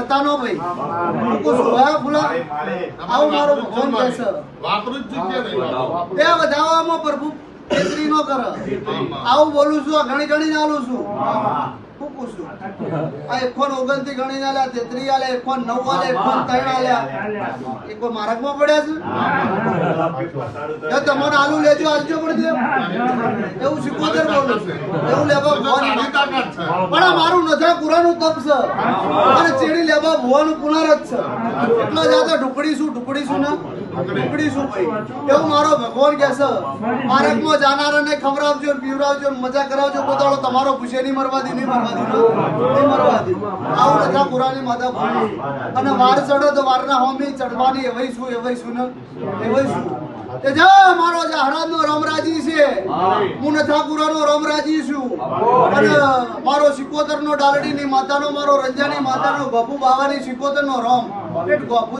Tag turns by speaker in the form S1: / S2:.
S1: થતા નો ભાઈ ફૂલા આવું મારું ભગવાન કહે છે
S2: વાપરું જ કે નહીં
S1: તે વધાવવામાં પ્રભુ તેત્રી નો કરે આવું બોલું છું ઘણી ઘણી નાલું છું ફૂકું છું આ 129 ગણી નાલ્યા 33 આલે 109 આલે 103 આલ્યા એ કોઈ માર્ગમાં પડ્યા છે તમને આલુ લેજો આલજો પડી એવું 77 બોલું એવું લેવા ભવાની તાકાત છે પણ આ મારું નથા પુરાનું તપ છે અને ચેડી લેવા ભવાનું પુનર જ છે એટલો જ આ તો ઢુકડી છું ને ઢુકડી છું ભાઈ એવું મારો ભગવાન કહે છે માર્ગમાં જાનારાને ખવડાવજો પીવડાવજો મજા કરાવજો પોતાનો તમારો પૂછે નહીં મરવા દી નહીં મરવા દી આવું નથા પુરાની માતા બોલી અને વાર ચડો તો વારના હોમી ચડવાની એવઈ છું ને એવઈ છું તે જા મારો જે હરાદનો રામરાજી છે હું નથાપુરાનો રામરાજી છું અને મારો 77 નો ડાલડીની માતાનો મારો રંજાની માતાનો બાપુ બાવાની 77 નો રામ ગોપુ